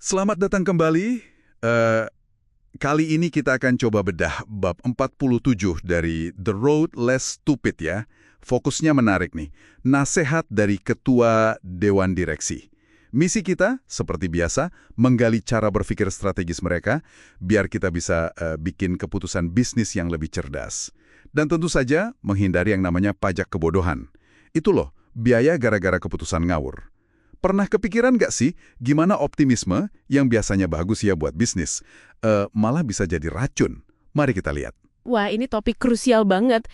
Selamat datang kembali. Eh, Kali ini kita akan coba bedah bab 47 dari The Road Less Stupid ya. Fokusnya menarik nih. Nasihat dari Ketua Dewan Direksi. Misi kita, seperti biasa, menggali cara berpikir strategis mereka biar kita bisa bikin keputusan bisnis yang lebih cerdas. Dan tentu saja menghindari yang namanya pajak kebodohan. Itu loh, biaya gara-gara keputusan ngawur. Pernah kepikiran nggak sih gimana optimisme yang biasanya bagus ya buat bisnis, malah bisa jadi racun? Mari kita lihat. Wah, ini topik krusial banget.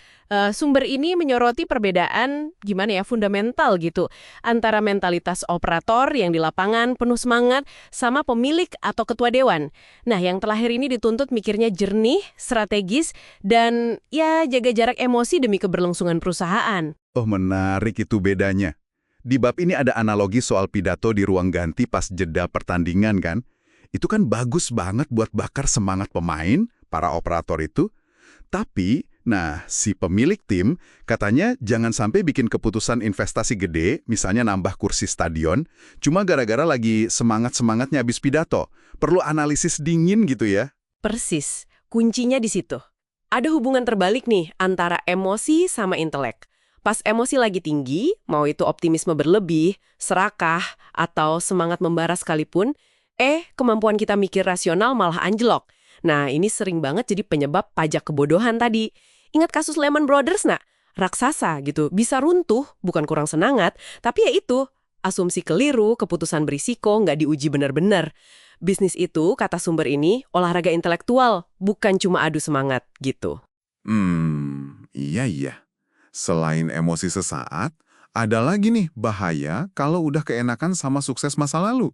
Sumber ini menyoroti perbedaan gimana ya, fundamental gitu, antara mentalitas operator yang di lapangan penuh semangat sama pemilik atau ketua dewan. Nah, yang terakhir ini dituntut mikirnya jernih, strategis, dan ya jaga jarak emosi demi keberlangsungan perusahaan. Oh, menarik itu bedanya. Di bab ini ada analogi soal pidato di ruang ganti pas jeda pertandingan kan? Itu kan bagus banget buat bakar semangat pemain, para operator itu. Tapi, nah, si pemilik tim katanya jangan sampai bikin keputusan investasi gede, misalnya nambah kursi stadion, cuma gara-gara lagi semangat-semangatnya habis pidato. Perlu analisis dingin gitu ya. Persis, kuncinya di situ. Ada hubungan terbalik nih antara emosi sama intelek. Pas emosi lagi tinggi, mau itu optimisme berlebih, serakah, atau semangat membara sekalipun, kemampuan kita mikir rasional malah anjlok. Nah, ini sering banget jadi penyebab pajak kebodohan tadi. Ingat kasus Lehman Brothers, nak? Raksasa gitu, bisa runtuh, bukan kurang semangat, tapi ya itu, asumsi keliru, keputusan berisiko, nggak diuji benar-benar. Bisnis itu, kata sumber ini, olahraga intelektual, bukan cuma adu semangat, gitu. Iya. Selain emosi sesaat, ada lagi nih bahaya kalau udah keenakan sama sukses masa lalu.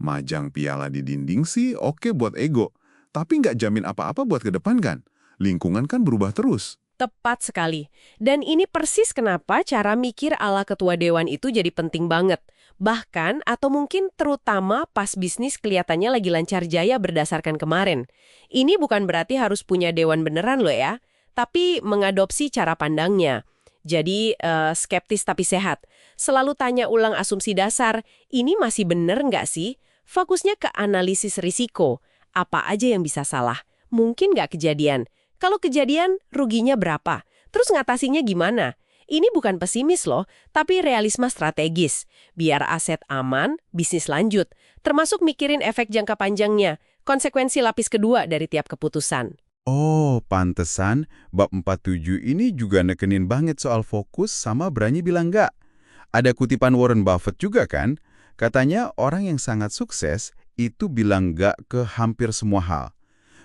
Majang piala di dinding sih oke buat ego, tapi nggak jamin apa-apa buat ke depan kan? Lingkungan kan berubah terus. Tepat sekali. Dan ini persis kenapa cara mikir ala ketua dewan itu jadi penting banget. Bahkan, atau mungkin terutama pas bisnis kelihatannya lagi lancar jaya berdasarkan kemarin. Ini bukan berarti harus punya dewan beneran loh ya, tapi mengadopsi cara pandangnya. Jadi, skeptis tapi sehat. Selalu tanya ulang asumsi dasar, ini masih bener nggak sih? Fokusnya ke analisis risiko. Apa aja yang bisa salah? Mungkin nggak kejadian. Kalau kejadian, ruginya berapa? Terus ngatasinya gimana? Ini bukan pesimis loh, tapi realisme strategis. Biar aset aman, bisnis lanjut. Termasuk mikirin efek jangka panjangnya, konsekuensi lapis kedua dari tiap keputusan. Oh, pantesan bab 47 ini juga nekenin banget soal fokus sama berani bilang enggak. Ada kutipan Warren Buffett juga kan? Katanya orang yang sangat sukses itu bilang enggak ke hampir semua hal.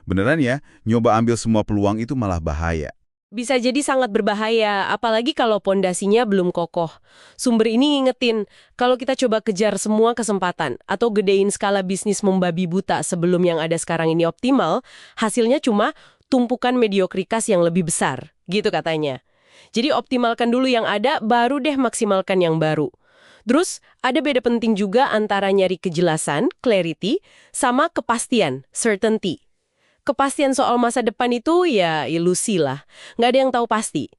Beneran ya, nyoba ambil semua peluang itu malah bahaya. Bisa jadi sangat berbahaya, apalagi kalau pondasinya belum kokoh. Sumber ini ngingetin, kalau kita coba kejar semua kesempatan atau gedein skala bisnis membabi buta sebelum yang ada sekarang ini optimal, hasilnya cuma tumpukan mediokritas yang lebih besar, gitu katanya. Jadi optimalkan dulu yang ada, baru deh maksimalkan yang baru. Terus, ada beda penting juga antara nyari kejelasan, clarity, sama kepastian, certainty. Kepastian soal masa depan itu ya ilusi lah. Nggak ada yang tahu pasti.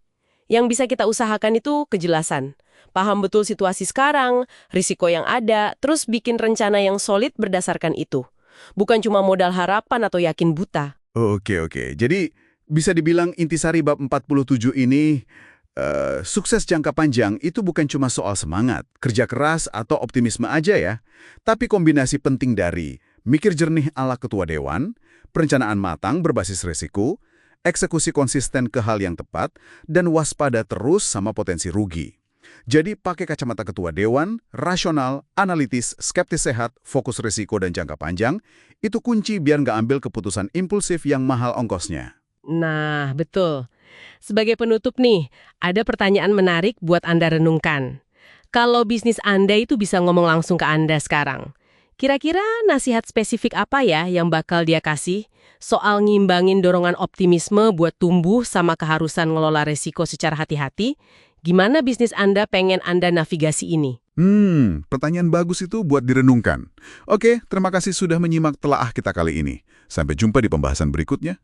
Yang bisa kita usahakan itu kejelasan. Paham betul situasi sekarang, risiko yang ada, terus bikin rencana yang solid berdasarkan itu. Bukan cuma modal harapan atau yakin buta. Oke. Jadi bisa dibilang intisari bab 47 ini sukses jangka panjang itu bukan cuma soal semangat, kerja keras atau optimisme aja ya. Tapi kombinasi penting dari mikir jernih ala ketua dewan, perencanaan matang berbasis risiko, eksekusi konsisten ke hal yang tepat, dan waspada terus sama potensi rugi. Jadi pakai kacamata ketua dewan, rasional, analitis, skeptis sehat, fokus risiko dan jangka panjang, itu kunci biar nggak ambil keputusan impulsif yang mahal ongkosnya. Nah, betul. Sebagai penutup nih, ada pertanyaan menarik buat Anda renungkan. Kalau bisnis Anda itu bisa ngomong langsung ke Anda sekarang, kira-kira nasihat spesifik apa ya yang bakal dia kasih soal ngimbangin dorongan optimisme buat tumbuh sama keharusan ngelola resiko secara hati-hati? Gimana bisnis Anda pengen Anda navigasi ini? Pertanyaan bagus itu buat direnungkan. Oke, terima kasih sudah menyimak telaah kita kali ini. Sampai jumpa di pembahasan berikutnya.